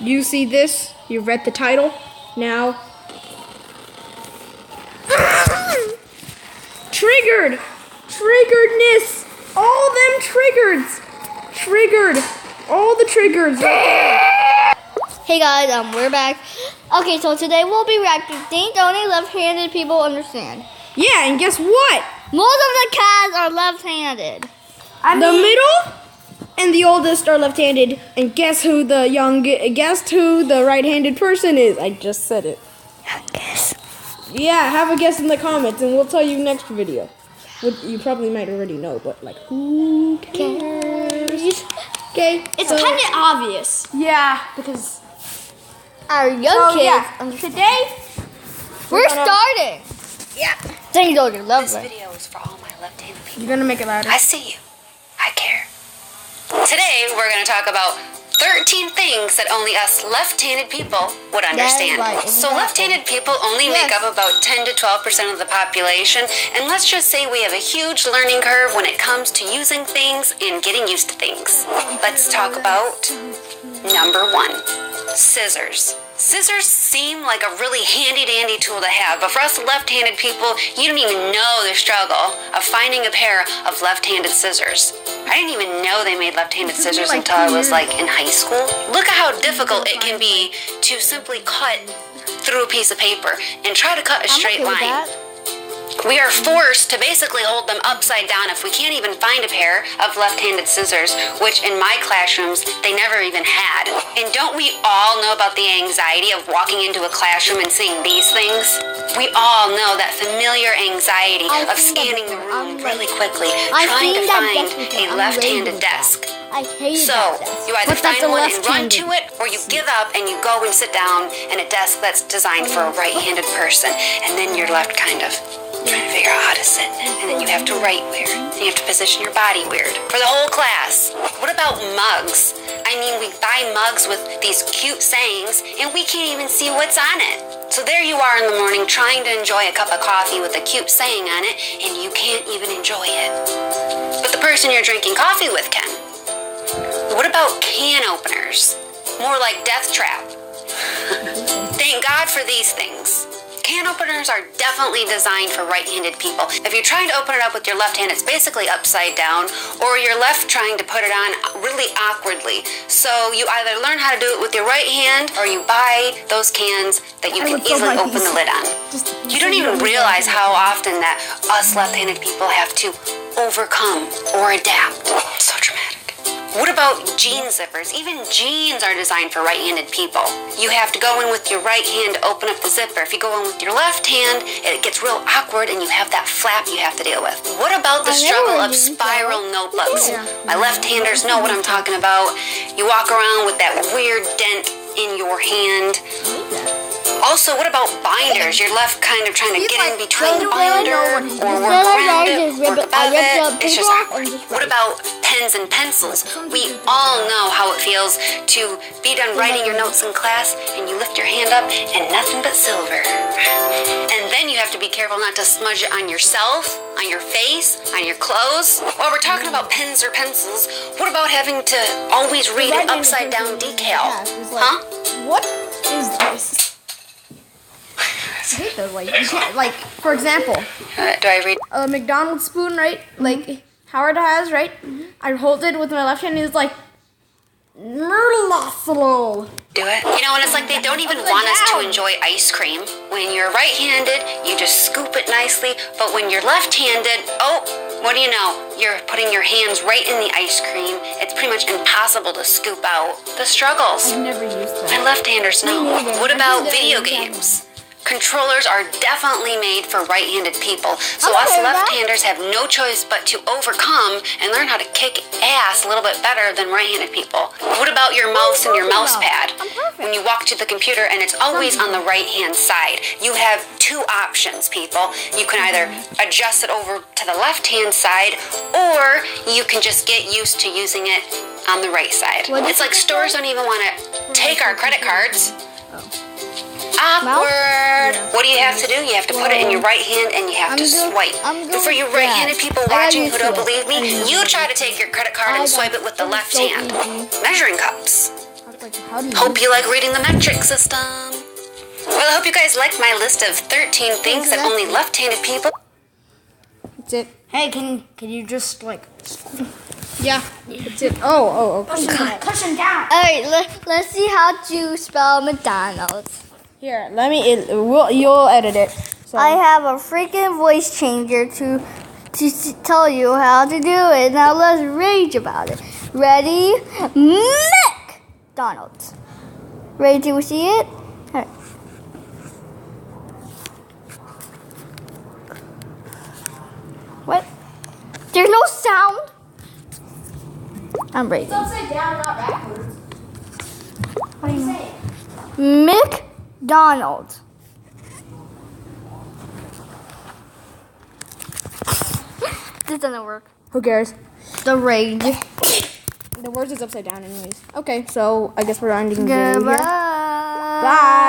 You see this? You've read the title. Now. Triggered! Triggeredness! All them triggers! Triggered! All the triggers right there. Hey guys, we're back. Okay, so today we'll be reacting things only left-handed people understand. Yeah, and guess what? Most of the cats are left-handed. The middle and the oldest are left-handed. And guess who the right-handed person is? I just said it. Guess. Yeah, have a guess in the comments, and we'll tell you next video. You probably might already know, but like, who cares? Okay, It's kind of obvious. Yeah, because Our young kids. Today We're starting. Yeah. Things only love This it. video is for all my left-handed people. You're gonna make it louder. I see you. I care. Today, we're going to talk about 13 things that only us left-handed people would understand. right, So exactly. left-handed people only make Yes. up about 10 to 12% of the population, and let's just say we have a huge learning curve when it comes to using things and getting used to things. Let's talk about number 1, scissors. Scissors seem like a really handy-dandy tool to have, but for us left-handed people, you don't even know the struggle of finding a pair of left-handed scissors. I didn't even know they made left-handed scissors until I was like in high school. Look at how difficult it can be to simply cut through a piece of paper and try to cut a straight I'm okay with line. that. We are forced to basically hold them upside down if we can't even find a pair of left-handed scissors, which in my classrooms, they never even had. And don't we all know about the anxiety of walking into a classroom and seeing these things? We all know that familiar anxiety I've of seen that scanning the before. room really quickly, I've trying to seen that find desk before. a I'm left-handed raised with desk. I hated So, that desk. you either But that's find a one and run left-handed. to it, or you give up and you go and sit down in a desk that's designed for a right-handed person, and then you're left kind of trying to figure out how to sit, and then you have to write weird, and you have to position your body weird for the whole class. What about mugs? I mean, we buy mugs with these cute sayings, and we can't even see what's on it. So there you are in the morning trying to enjoy a cup of coffee with a cute saying on it, and you can't even enjoy it. But the person you're drinking coffee with can. What about can openers? More like Death Trap. Thank God for these things. Can openers are definitely designed for right-handed people. If you're trying to open it up with your left hand, it's basically upside down, or you're left trying to put it on really awkwardly. So you either learn how to do it with your right hand, or you buy those cans that you can easily open the lid on. You don't even realize how often that us left-handed people have to overcome or adapt. So dramatic. What about jean zippers? Even jeans are designed for right-handed people. You have to go in with your right hand to open up the zipper. If you go in with your left hand, it gets real awkward and you have that flap you have to deal with. What about the struggle of spiral notebooks? My left-handers know what I'm talking about. You walk around with that weird dent in your hand. Also, what about binders? You're left kind of trying to get in between the binder or work around it, work above it. It's just awkward. What about pens and pencils? We all know how it feels to be done writing your notes in class and you lift your hand up and nothing but silver. And then you have to be careful not to smudge it on yourself, on your face, on your clothes. While we're talking about pens or pencils, what about having to always read an upside down decal? Huh? What is this? I hate those. Like, you can't, like, for example, Do I read? a McDonald's spoon, right? Like Howard has, right? I hold it with my left hand. And it's like Myrtleosolo. Do it. You know, and it's like they don't even want us to enjoy ice cream. When you're right-handed, you just scoop it nicely. But when you're left-handed, oh, what do you know? You're putting your hands right in the ice cream. It's pretty much impossible to scoop out. The struggles. I've never used My that. left-handers know. What about video games? Controllers are definitely made for right-handed people, so I'm us okay with that. left-handers have no choice but to overcome and learn how to kick ass a little bit better than right-handed people. What about your mouse and your mouse pad? I'm perfect. When you walk to the computer and it's always on the right-hand side, you have two options, people. You can either adjust it over to the left-hand side, or you can just get used to using it on the right side. It's like stores don't even want to take our credit cards. Awkward. What do you have to do? You have to put it in your right hand and you have to swipe. And for you right-handed people watching who don't believe me, you try to take your credit card and swipe it with the left hand. Measuring cups. Like, how do you? Hope you like reading the metric system. Well, I hope you guys liked my list of 13 things that only left-handed people. That's it. Hey, can you just like Yeah. That's it. Oh. Okay. cushion down? All right, let's see how to spell McDonald's. Here, let me. You'll edit it. So. I have a freaking voice changer to tell you how to do it. Now let's rage about it. Ready? McDonald's. Ready to see it? All right. What? There's no sound. I'm ready. It's upside down, not backwards. What do you mean? McDonald's. This doesn't work. Who cares? The rage. The words is upside down, anyways. Okay, so I guess we're ending the video Goodbye. here. Bye.